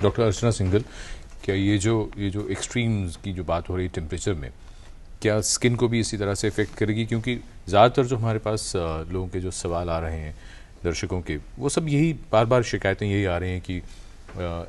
Doctor अर्चना सिंघल, क्या ये जो एक्सट्रीम्स की जो बात हो रही है टेम्परेचर में, क्या स्किन को भी इसी तरह से इफेक्ट करेगी? क्योंकि ज़्यादातर जो हमारे पास लोगों के जो सवाल आ रहे हैं दर्शकों के, वो सब यही बार बार शिकायतें यही आ रही हैं कि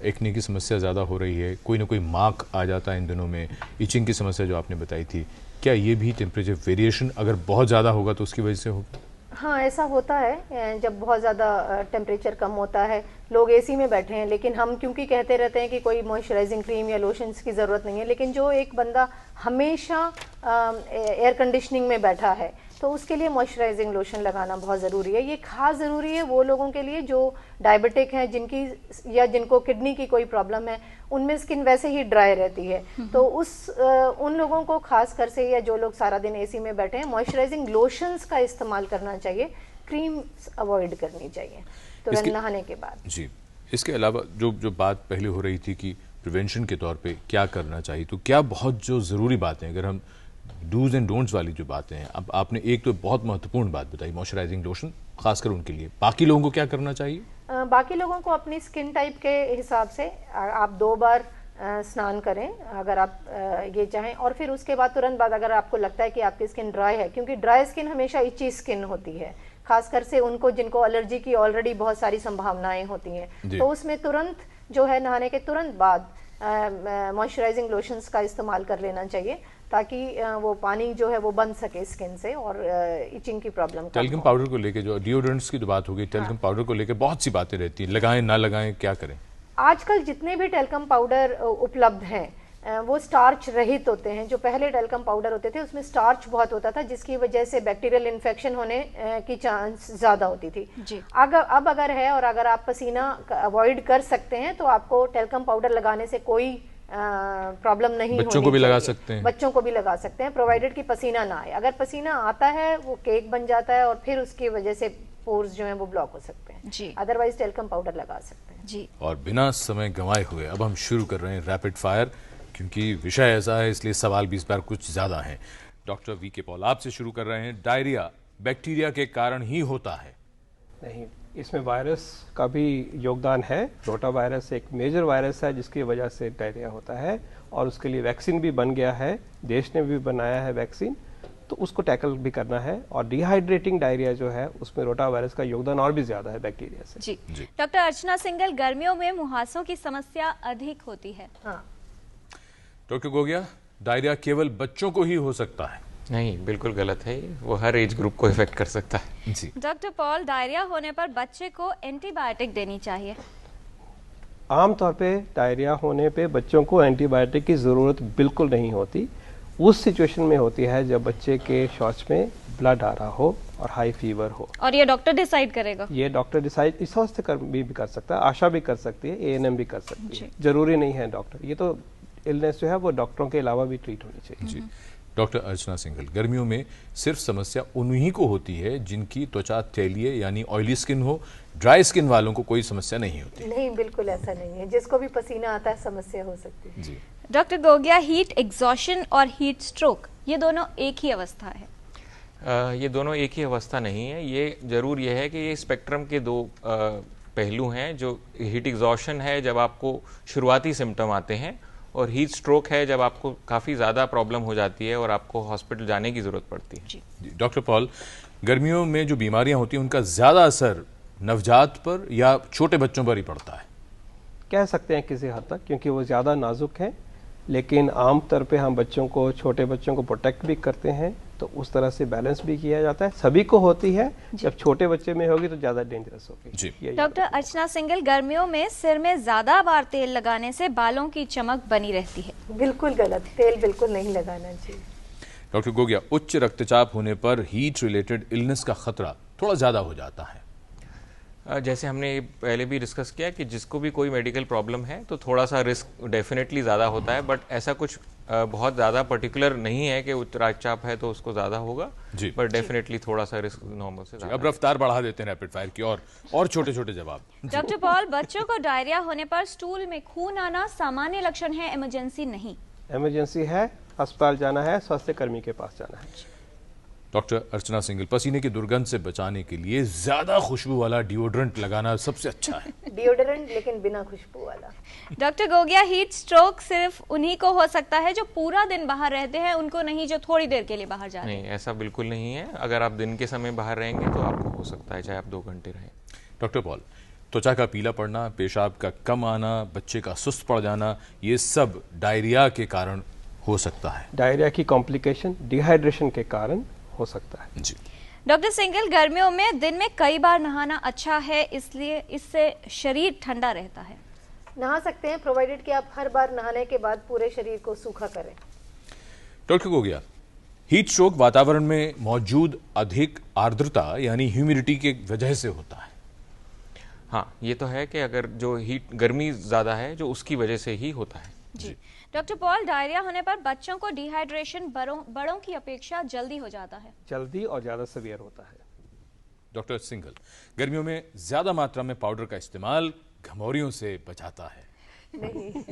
एक्ने की समस्या ज़्यादा हो रही है, कोई ना कोई मार्क आ जाता है इन दिनों में, इचिंग की समस्या जो आपने बताई थी, क्या ये भी टेम्परेचर वेरिएशन अगर बहुत ज़्यादा होगा तो उसकी वजह से होगा? हाँ, ऐसा होता है। जब बहुत ज़्यादा टेम्परेचर कम होता है, लोग एसी में बैठे हैं, लेकिन हम क्योंकि कहते रहते हैं कि कोई मॉइस्चराइजिंग क्रीम या लोशंस की ज़रूरत नहीं है, लेकिन जो एक बंदा हमेशा एयर कंडीशनिंग में बैठा है तो उसके लिए मॉइस्चराइजिंग लोशन लगाना बहुत ज़रूरी है। ये खास ज़रूरी है वो लोगों के लिए जो डायबिटिक हैं, जिनको किडनी की कोई प्रॉब्लम है, उनमें स्किन वैसे ही ड्राई रहती है, तो उन लोगों को खास कर से, या जो लोग सारा दिन एसी में बैठे हैं, मॉइस्चराइजिंग लोशंस का इस्तेमाल करना चाहिए, क्रीम अवॉइड करनी चाहिए तुरंत नहाने के बाद। जी, इसके अलावा जो बात पहले हो रही थी कि प्रिवेंशन के तौर पे क्या करना चाहिए, तो क्या बहुत जो ज़रूरी बातें, अगर हम डूज एंड डोंट्स वाली जो बातें हैं, अब आपने एक तो बहुत महत्वपूर्ण बात बताई, मॉइस्चराइजिंग लोशन खासकर उनके लिए, बाकी लोगों को क्या करना चाहिए? बाकी लोगों को अपनी स्किन टाइप के हिसाब से आप 2 बार स्नान करें अगर आप ये चाहें, और फिर उसके बाद तुरंत बाद अगर आपको लगता है कि आपकी स्किन ड्राई है, क्योंकि ड्राई स्किन हमेशा इची स्किन होती है, खासकर से जिनको एलर्जी की ऑलरेडी बहुत सारी संभावनाएं होती हैं, तो उसमें तुरंत जो है नहाने के तुरंत बाद मॉइस्चराइजिंग लोशंस का इस्तेमाल कर लेना चाहिए, ताकि वो पानी जो है वो बंद सके स्किन से और इचिंग की प्रॉब्लम। टेल्कम पाउडर को लेके, जो डिओड्रेंट्स की जो बात हो गई, टेल्कम पाउडर को लेके बहुत सी बातें रहती हैं, लगाएं ना लगाएं, क्या करें? आजकल जितने भी टेल्कम पाउडर उपलब्ध हैं वो स्टार्च रहित होते हैं। जो पहले टेल्कम पाउडर होते थे उसमें स्टार्च बहुत होता था, जिसकी वजह से बैक्टीरियल इन्फेक्शन होने की चांस ज़्यादा होती थी जी। अब अगर है और अगर आप पसीना अवॉइड कर सकते हैं तो आपको टेल्कम पाउडर लगाने से कोई प्रॉब्लम नहीं। बच्चों को भी लगा सकते हैं, बच्चों को भी लगा सकते हैं, प्रोवाइडेड कि पसीना ना आए। अगर पसीना आता है वो केक बन जाता है और फिर उसकी वजह से पोर्स जो हैं वो ब्लॉक हो सकते हैं जी। अदरवाइज टेल्कम पाउडर लगा सकते हैं जी। और बिना समय गंवाए हुए अब हम शुरू कर रहे हैं रैपिड फायर, क्योंकि विषय ऐसा है इसलिए सवाल भी इस बार कुछ ज्यादा हैं। Doctor VK. पॉल, आपसे शुरू कर रहे हैं। डायरिया बैक्टीरिया के कारण ही होता है? नहीं, इसमें वायरस का भी योगदान है। रोटा वायरस एक मेजर वायरस है जिसकी वजह से डायरिया होता है, और उसके लिए वैक्सीन भी बन गया है, देश ने भी बनाया है वैक्सीन, तो उसको टैकल भी करना है। और डिहाइड्रेटिंग डायरिया जो है उसमें रोटा वायरस का योगदान और भी ज्यादा है बैक्टीरिया से जी। डॉक्टर अर्चना सिंघल, गर्मियों में मुहासों की समस्या अधिक होती है। हाँ। डॉक्टर गोगिया, डायरिया केवल बच्चों को ही हो सकता है? नहीं, बिल्कुल गलत है, वो हर एज ग्रुप को इफेक्ट कर सकता है जी। डॉक्टर पॉल, डायरिया होने पर बच्चे को एंटीबायोटिक देनी चाहिए? आमतौर पे डायरिया होने पे बच्चों को एंटीबायोटिक की ज़रूरत बिल्कुल नहीं होती। उस सिचुएशन में होती है जब बच्चे के शौच में ब्लड आ रहा हो और हाई फीवर हो। और ये डॉक्टर डिसाइड करेगा? ये डॉक्टर डिसाइड, स्वास्थ्य कर्मी भी कर सकता है, आशा भी कर सकती है, एएनएम भी कर सकती है, जरूरी नहीं है डॉक्टर। ये तो इलनेस जो है वो डॉक्टरों के अलावा भी ट्रीट होनी चाहिए जी। डॉक्टर अर्चना सिंघल, गर्मियों में सिर्फ समस्या उन्हीं को होती है जिनकी त्वचा तैलीय यानी ऑयली स्किन हो, ड्राई स्किन वालों को कोई समस्या नहीं होती? नहीं, बिल्कुल ऐसा नहीं है, जिसको भी पसीना आता है समस्या हो सकती है जी। डॉक्टर गोगिया, हीट एग्जॉशन और हीट स्ट्रोक ये दोनों एक ही अवस्था है? ये दोनों एक ही अवस्था नहीं है। ये जरूर ये है कि ये स्पेक्ट्रम के दो पहलू हैं। जो हीट एग्जॉशन है जब आपको शुरुआती सिम्टम आते हैं, और हीट स्ट्रोक है जब आपको काफ़ी ज़्यादा प्रॉब्लम हो जाती है और आपको हॉस्पिटल जाने की ज़रूरत पड़ती है जी। डॉक्टर पॉल, गर्मियों में जो बीमारियां होती हैं उनका ज़्यादा असर नवजात पर या छोटे बच्चों पर ही पड़ता है? कह सकते हैं किसी हद तक, क्योंकि वो ज़्यादा नाजुक हैं, लेकिन आमतौर पे हम बच्चों को, छोटे बच्चों को प्रोटेक्ट भी करते हैं, तो उस तरह से बैलेंस भी किया जाता है। सभी को होती है, जब छोटे बच्चे में होगी तो ज्यादा डेंजरस होगी। डॉक्टर अर्चना सिंघल, गर्मियों में सिर में ज्यादा बार तेल लगाने से बालों की चमक बनी रहती है? बिल्कुल गलत, तेल बिल्कुल नहीं लगाना चाहिए। डॉक्टर गोगिया, उच्च रक्तचाप होने पर हीट रिलेटेड इलनेस का खतरा थोड़ा ज्यादा हो जाता है? जैसे हमने पहले भी डिस्कस किया कि जिसको भी कोई मेडिकल प्रॉब्लम है तो थोड़ा सा रिस्क डेफिनेटली ज़्यादा होता है, बट ऐसा कुछ बहुत ज़्यादा पर्टिकुलर नहीं है कि उच्च रक्तचाप है तो उसको ज़्यादा होगा, बट डेफिनेटली थोड़ा सा रिस्क नॉर्मल से ज़्यादा। अब रफ्तार बढ़ा देते हैं रैपिड फायर की और छोटे छोटे जवाब। डॉक्टर पॉल, बच्चों को डायरिया होने पर स्टूल में खून आना सामान्य लक्षण है, इमरजेंसी नहीं? इमरजेंसी है, अस्पताल जाना है, स्वास्थ्य कर्मी के पास जाना है। डॉक्टर अर्चना सिंघल, पसीने की दुर्गंध से बचाने के लिए ज्यादा खुशबू वाला डिओड्रेंट लगाना सबसे अच्छा है। डिओड्रेंट लेकिन बिना खुशबू वाला। डॉक्टर गोगिया, हीट स्ट्रोक सिर्फ उन्हीं को हो सकता है जो पूरा दिन बाहर रहते हैं, उनको नहीं जो थोड़ी देर के लिए बाहर जा रहे हैं? नहीं, ऐसा बिल्कुल नहीं है। अगर आप दिन के समय बाहर रहेंगे तो आपको हो सकता है, चाहे आप 2 घंटे रहें। डॉक्टर पॉल, त्वचा का पीला पड़ना, पेशाब का कम आना, बच्चे का सुस्त पड़ जाना, ये सब डायरिया के कारण हो सकता है। डायरिया की कॉम्प्लिकेशन डिहाइड्रेशन के कारण हो सकता है। जी डॉक्टर सिंघल, गर्मियों में दिन में कई बार नहाना अच्छा है, इसलिए इससे शरीर ठंडा रहता है। नहा सकते हैं, प्रोवाइडेड कि आप हर बार नहाने के बाद पूरे शरीर को सूखा करें। डॉक्टर गोगिया, हीट स्ट्रोक वातावरण में मौजूद अधिक आर्द्रता यानी ह्यूमिडिटी की वजह से होता है। हाँ, ये तो है कि अगर जो गर्मी ज़्यादा है जो उसकी वजह से ही होता है। जी डॉक्टर पॉल, डायरिया होने पर बच्चों को डिहाइड्रेशन बड़ों की अपेक्षा जल्दी हो जाता है। जल्दी और ज़्यादा सीवियर होता है। डॉक्टर सिंघल, गर्मियों में ज्यादा मात्रा में पाउडर का इस्तेमाल घमौरियों से बचाता है। नहीं।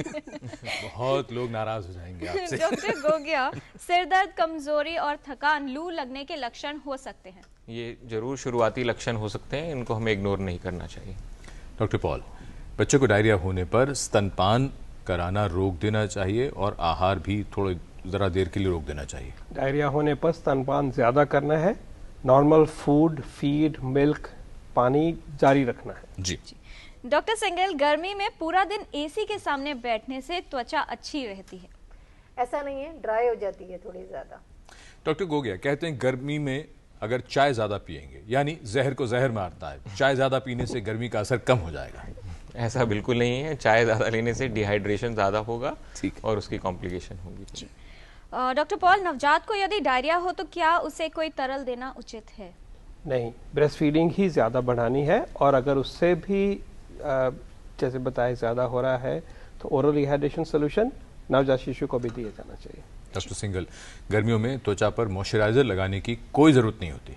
बहुत लोग नाराज हो जाएंगे आपसे। डॉक्टर गोगिया, सिर दर्द, कमजोरी और थकान लू लगने के लक्षण हो सकते हैं। ये जरूर शुरुआती लक्षण हो सकते हैं, इनको हमें इग्नोर नहीं करना चाहिए। डॉक्टर पॉल, बच्चों को डायरिया होने पर स्तनपान कराना रोक देना चाहिए और आहार भी थोड़ी जरा देर के लिए रोक देना चाहिए। डायरिया होने पर स्तनपान ज़्यादा करना है, नॉर्मल फूड, फीड, मिल्क, पानी जारी रखना है। जी डॉक्टर सिंघल, गर्मी में पूरा दिन एसी के सामने बैठने से त्वचा अच्छी रहती है? ऐसा नहीं है, ड्राई हो जाती है थोड़ी ज्यादा। डॉक्टर गोगिया कहते हैं गर्मी में अगर चाय ज्यादा पिएंगे, यानी जहर को जहर मारता है, चाय ज्यादा पीने से गर्मी का असर कम हो जाएगा। ऐसा बिल्कुल नहीं है। चाय ज़्यादा लेने से डिहाइड्रेशन ज़्यादा होगा ठीक। और उसकी कॉम्प्लिकेशन होगी। डॉक्टर पॉल, नवजात को यदि डायरिया हो तो क्या उसे कोई तरल देना उचित है? नहीं, ब्रेस्ट फीडिंग ही ज़्यादा बढ़ानी है, और अगर उससे भी जैसे बताया ज़्यादा हो रहा है तो ओरल रिहाइड्रेशन सोल्यूशन नवजात शिशु को भी दिया जाना चाहिए। डॉक्टर सिंघल, गर्मियों में त्वचा पर मॉइस्चराइजर लगाने की कोई जरूरत नहीं होती।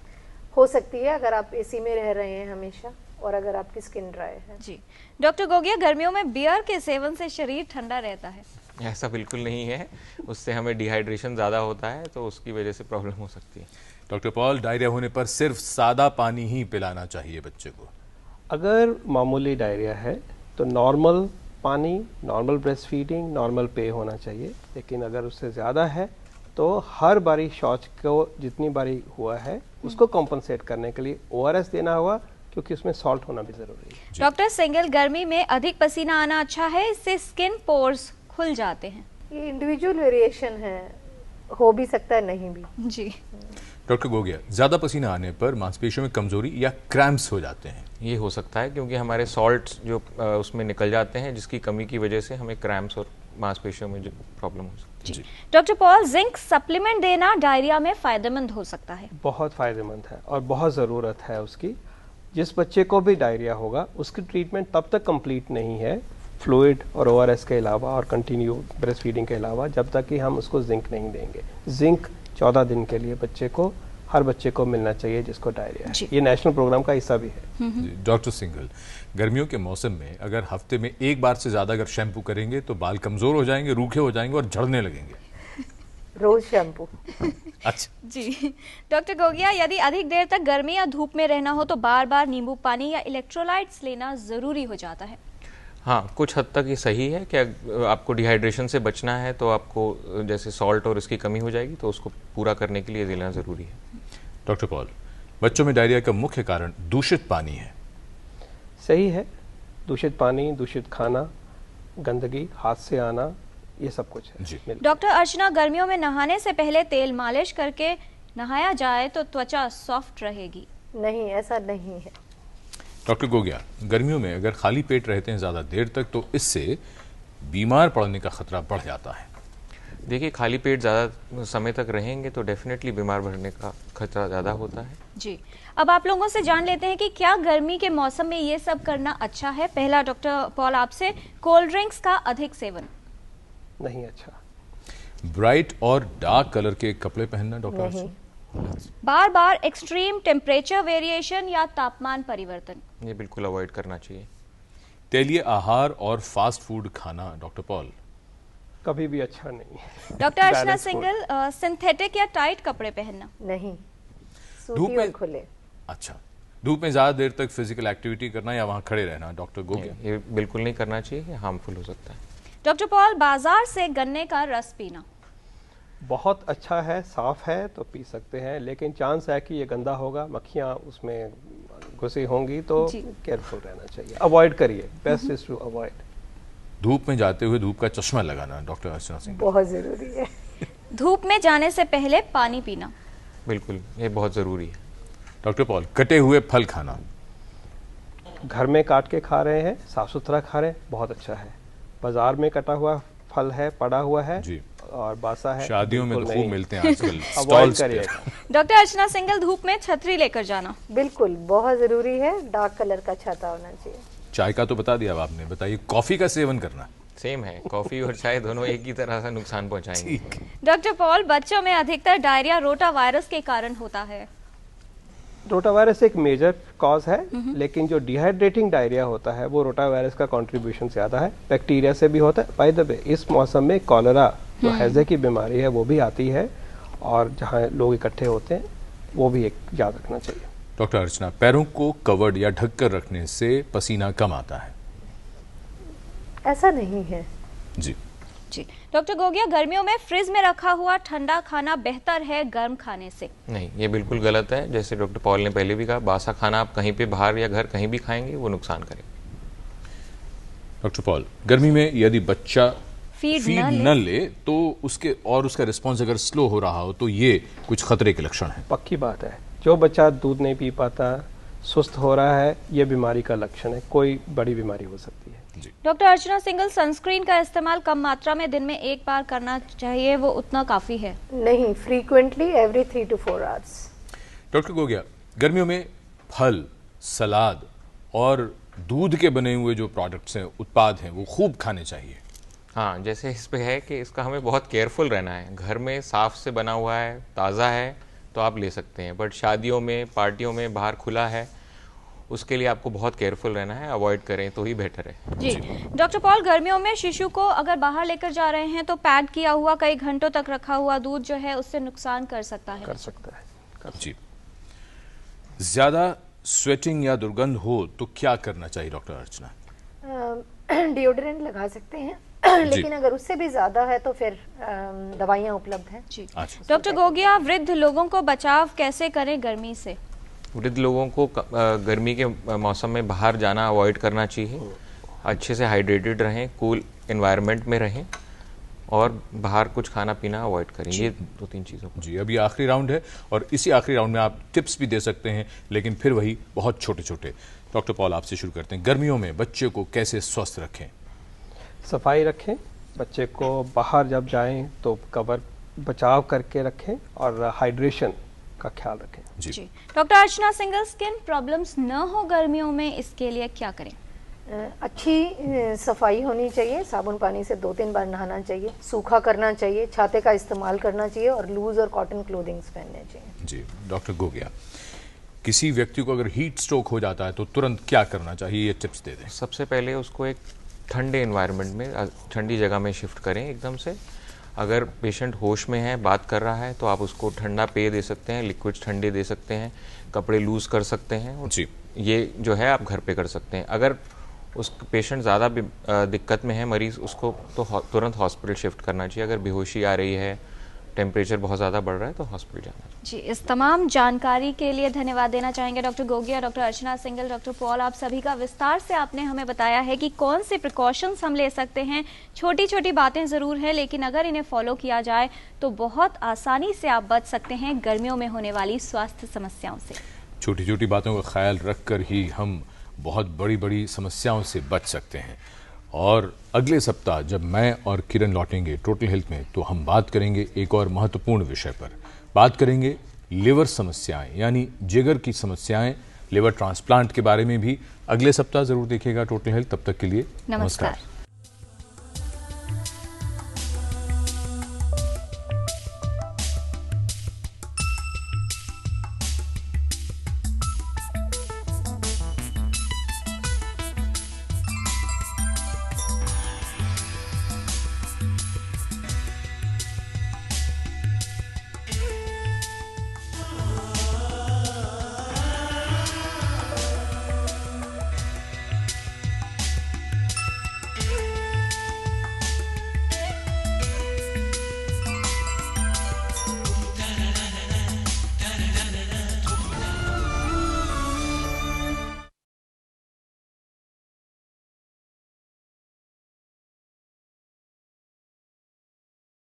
हो सकती है अगर आप एसी में रह रहे हैं हमेशा और अगर आपकी स्किन ड्राई है। जी डॉक्टर गोगिया, गर्मियों में बियर के सेवन से शरीर ठंडा रहता है? ऐसा बिल्कुल नहीं है, उससे हमें डिहाइड्रेशन ज़्यादा होता है तो उसकी वजह से प्रॉब्लम हो सकती है। डॉक्टर पॉल, डायरिया होने पर सिर्फ सादा पानी ही पिलाना चाहिए बच्चे को। अगर मामूली डायरिया है तो नॉर्मल पानी, नॉर्मल ब्रेस्ट फीडिंग, नॉर्मल पे होना चाहिए। लेकिन अगर उससे ज़्यादा है तो हर बारी शौच को जितनी बारी हुआ है उसको कॉम्पनसेट करने के लिए ORS देना होगा, क्योंकि उसमें सॉल्ट होना भी ज़रूरी है। डॉक्टर सिंघल, गर्मी में अधिक पसीना आना अच्छा है? इससे स्किन पोर्स खुल जाते हैं। ये इंडिविजुअल वेरिएशन है, हो भी सकता है नहीं भी। जी डॉक्टर गोगिया, ज्यादा पसीना आने पर मांसपेशियों में कमजोरी या क्रैम्प्स हो जाते हैं? ये हो सकता है क्योंकि हमारे सॉल्ट्स जो उसमें निकल जाते हैं, जिसकी कमी की वजह से हमें क्रैम्प्स और मांसपेशियों में जो प्रॉब्लम हो सकती है। डॉक्टर पॉल, जिंक सप्लीमेंट देना डायरिया में फायदेमंद हो सकता है? बहुत फ़ायदेमंद है और बहुत ज़रूरत है उसकी। जिस बच्चे को भी डायरिया होगा उसकी ट्रीटमेंट तब तक कंप्लीट नहीं है, फ्लूइड और ORS के अलावा और कंटिन्यू ब्रेस्ट फीडिंग के अलावा, जब तक कि हम उसको जिंक नहीं देंगे। जिंक 14 दिन के लिए बच्चे को, हर बच्चे को मिलना चाहिए जिसको डायरिया है। ये नेशनल प्रोग्राम का हिस्सा भी है। डॉक्टर सिंघल, गर्मियों के मौसम में अगर हफ्ते में एक बार से ज्यादा अगर शैम्पू करेंगे तो बाल कमजोर हो जाएंगे, रूखे हो जाएंगे और झड़ने लगेंगे। रोज शैम्पू। अच्छा जी डॉक्टर गोगिया, यदि अधिक देर तक गर्मी या धूप में रहना हो तो बार बार नींबू पानी या इलेक्ट्रोलाइट्स लेना जरूरी हो जाता है? हाँ, कुछ हद तक ये सही है कि आपको डिहाइड्रेशन से बचना है तो आपको जैसे सॉल्ट और इसकी कमी हो जाएगी तो उसको पूरा करने के लिए लेना ज़रूरी है। डॉक्टर पॉल, बच्चों में डायरिया का मुख्य कारण दूषित पानी है? सही है, दूषित पानी, दूषित खाना, गंदगी, हाथ से आना, ये सब कुछ है। जी। डॉक्टर अर्चना, गर्मियों में नहाने से पहले तेल मालिश करके नहाया जाए तो त्वचा सॉफ्ट रहेगी? नहीं, ऐसा नहीं है। डॉक्टर गोगिया, गर्मियों में अगर खाली पेट रहते हैं ज्यादा देर तक तो इससे बीमार पड़ने का खतरा बढ़ जाता है। देखिए, खाली पेट ज़्यादा समय तक रहेंगे तो डेफिनेटली बीमार पड़ने का खतरा ज़्यादा होता है। जी, अब आप लोगों से जान लेते हैं कि क्या गर्मी के मौसम में ये सब करना अच्छा है। पहला डॉक्टर पॉल आपसे, कोल्ड ड्रिंक्स का अधिक सेवन? नहीं अच्छा। ब्राइट और डार्क कलर के कपड़े पहनना डॉक्टर? नहीं। बार बार एक्सट्रीम टेम्परेचर वेरिएशन या तापमान परिवर्तन? ये बिल्कुल अवॉइड करना चाहिए। तेलीय आहार और फास्ट फूड खाना डॉक्टर पॉल? कभी भी अच्छा नहीं है। डॉक्टर अर्चना Balanced food. सिंघल, सिंथेटिक या टाइट कपड़े पहनना? नहीं। सूती और खुले। अच्छा, धूप में ज़्यादा देर तक फिजिकल एक्टिविटी करना या वहाँ खड़े रहना, डॉक्टर गोगिया? ये बिल्कुल नहीं करना चाहिए, ये हार्मफुल हो सकता है। डॉक्टर पॉल, बाजार से गन्ने का रस पीना बहुत अच्छा है, साफ है तो पी सकते हैं, लेकिन चांस है कि ये गंदा होगा, मक्खियाँ उसमें घुसी होंगी, तो केयरफुल रहना चाहिए, अवॉइड करिए, बेस्ट इज टू अवॉइड। धूप में जाते हुए धूप का चश्मा लगाना, डॉक्टर अर्चना सिंह? बहुत जरूरी है। धूप में जाने से पहले पानी पीना बिल्कुल, ये बहुत ज़रूरी है। डॉक्टर पॉल, कटे हुए फल खाना? घर में काट के खा रहे हैं, साफ सुथरा खा रहे हैं, बहुत अच्छा है। बाजार में कटा हुआ फल है, पड़ा हुआ है जी, और बासा है, शादियों में तो खूब मिलते हैं आजकल अवॉइड स्टॉल्स पे। करिएगा। डॉक्टर अर्चना सिंघल, धूप में छतरी लेकर जाना बिल्कुल बहुत जरूरी है, डार्क कलर का छाता होना चाहिए। चाय का तो बता दिया अब आपने, बताइए कॉफी का सेवन करना? सेम है, कॉफ़ी और चाय दोनों एक ही तरह से नुकसान पहुंचाएंगे। डॉक्टर पॉल, बच्चों में अधिकतर डायरिया रोटा वायरस के कारण होता है। रोटा वायरस एक मेजर कॉज है, लेकिन जो डिहाइड्रेटिंग डायरिया होता है वो रोटा वायरस का कंट्रीब्यूशन ज्यादा है, बैक्टीरिया से भी होता है। बाय द वे, इस मौसम में कॉलेरा जो हैजे की बीमारी है वो भी आती है, और जहाँ लोग इकट्ठे होते हैं वो भी एक याद रखना चाहिए। डॉक्टर अर्चना, पैरों को कवर्ड या ढक कर रखने से पसीना कम आता है? ऐसा नहीं है जी। जी डॉक्टर गोगिया, गर्मियों में फ्रिज में रखा हुआ ठंडा खाना बेहतर है गर्म खाने से? नहीं, ये बिल्कुल गलत है। जैसे डॉक्टर पॉल ने पहले भी कहा, बासा खाना आप कहीं पे बाहर या घर कहीं भी खाएंगे वो नुकसान करेगा। डॉक्टर पॉल, गर्मी में यदि बच्चा फीड न ले तो उसका रिस्पॉन्स अगर स्लो हो रहा हो तो ये कुछ खतरे के लक्षण हैं? पक्की बात है, जो बच्चा दूध नहीं पी पाता, सुस्त हो रहा है, ये बीमारी का लक्षण है, कोई बड़ी बीमारी हो सकती है। डॉक्टर अर्चना सिंघल, सनस्क्रीन का इस्तेमाल कम मात्रा में दिन में एक बार करना चाहिए, वो उतना काफी है? नहीं, frequently every 3 to 4 hours। Doctor Gogia, गर्मियों में फल, सलाद और दूध के बने हुए जो प्रोडक्ट्स हैं, उत्पाद हैं, वो खूब खाने चाहिए? हाँ, जैसे इस पे है कि इसका हमें बहुत केयरफुल रहना है। घर में साफ से बना हुआ है, ताज़ा है तो आप ले सकते हैं, बट शादियों में, पार्टियों में बाहर खुला है, उसके लिए आपको बहुत केयरफुल रहना है, अवॉइड करें तो ही बेटर है। जी डॉक्टर पॉल, गर्मियों में शिशु को अगर बाहर लेकर जा रहे हैं तो पैक किया हुआ कई घंटों तक रखा हुआ दूध जो है उससे नुकसान कर सकता है? कर सकता है। जी। ज्यादा स्वेटिंग या दुर्गंध हो तो क्या करना चाहिए डॉक्टर अर्चना? डिओड्रेंट लगा सकते हैं, लेकिन अगर उससे भी ज्यादा है तो फिर दवाइयाँ उपलब्ध हैं। जी। डॉक्टर गोगिया, वृद्ध लोगों को बचाव कैसे करें गर्मी से? वृद्ध लोगों को गर्मी के मौसम में बाहर जाना अवॉइड करना चाहिए। अच्छे से हाइड्रेटेड रहें, कूल एनवायरनमेंट में रहें और बाहर कुछ खाना पीना अवॉइड करें। ये 2-3 चीज़ों को। जी, अभी आखिरी राउंड है और इसी आखिरी राउंड में आप टिप्स भी दे सकते हैं, लेकिन फिर वही बहुत छोटे छोटे। डॉक्टर पॉल, आपसे शुरू करते हैं। गर्मियों में बच्चे को कैसे स्वस्थ रखें? सफाई रखें, बच्चे को बाहर जब जाएं तो कवर बचाव करके रखें और हाइड्रेशन का ख्याल रखें। जी डॉक्टर अर्चना सिंघल, स्किन प्रॉब्लम्स न हो गर्मियों में, इसके लिए क्या करें? अच्छी सफाई होनी चाहिए, साबुन पानी से 2-3 बार नहाना चाहिए, सूखा करना चाहिए, छाते का इस्तेमाल करना चाहिए और लूज और कॉटन क्लोथिंग्स पहनने चाहिए। जी। डॉक्टर गोगिया, किसी व्यक्ति को अगर हीट स्ट्रोक हो जाता है तो तुरंत क्या करना चाहिए, ये टिप्स दे दें। सबसे पहले उसको एक ठंडे एनवायरनमेंट में, ठंडी जगह में शिफ्ट करें एकदम से। अगर पेशेंट होश में है, बात कर रहा है, तो आप उसको ठंडा पेय दे सकते हैं, लिक्विड्स ठंडे दे सकते हैं, कपड़े लूज कर सकते हैं। जी। ये जो है आप घर पे कर सकते हैं। अगर उस पेशेंट ज़्यादा दिक्कत में है मरीज़, उसको तो तुरंत हॉस्पिटल शिफ्ट करना चाहिए। अगर बेहोशी आ रही है, टेम्परेचर बहुत ज़्यादा बढ़ रहा है तो हॉस्पिटल जाना चाहिए। जी, इस तमाम जानकारी के लिए धन्यवाद देना चाहेंगे डॉक्टर गोगिया, डॉक्टर अर्चना सिंघल, डॉक्टर पॉल। आप सभी का विस्तार से आपने हमें बताया है कि कौन से प्रिकॉशंस हम ले सकते हैं। छोटी छोटी बातें ज़रूर हैं, लेकिन अगर इन्हें फॉलो किया जाए तो बहुत आसानी से आप बच सकते हैं गर्मियों में होने वाली स्वास्थ्य समस्याओं से। छोटी छोटी बातों का ख्याल रखकर ही हम बहुत बड़ी बड़ी समस्याओं से बच सकते हैं। और अगले सप्ताह जब मैं और किरण लौटेंगे टोटल हेल्थ में, तो हम बात करेंगे एक और महत्वपूर्ण विषय पर। बात करेंगे लिवर समस्याएं, यानी जिगर की समस्याएं, लिवर ट्रांसप्लांट के बारे में भी। अगले सप्ताह जरूर देखिएगा टोटल हेल्थ। तब तक के लिए नमस्कार।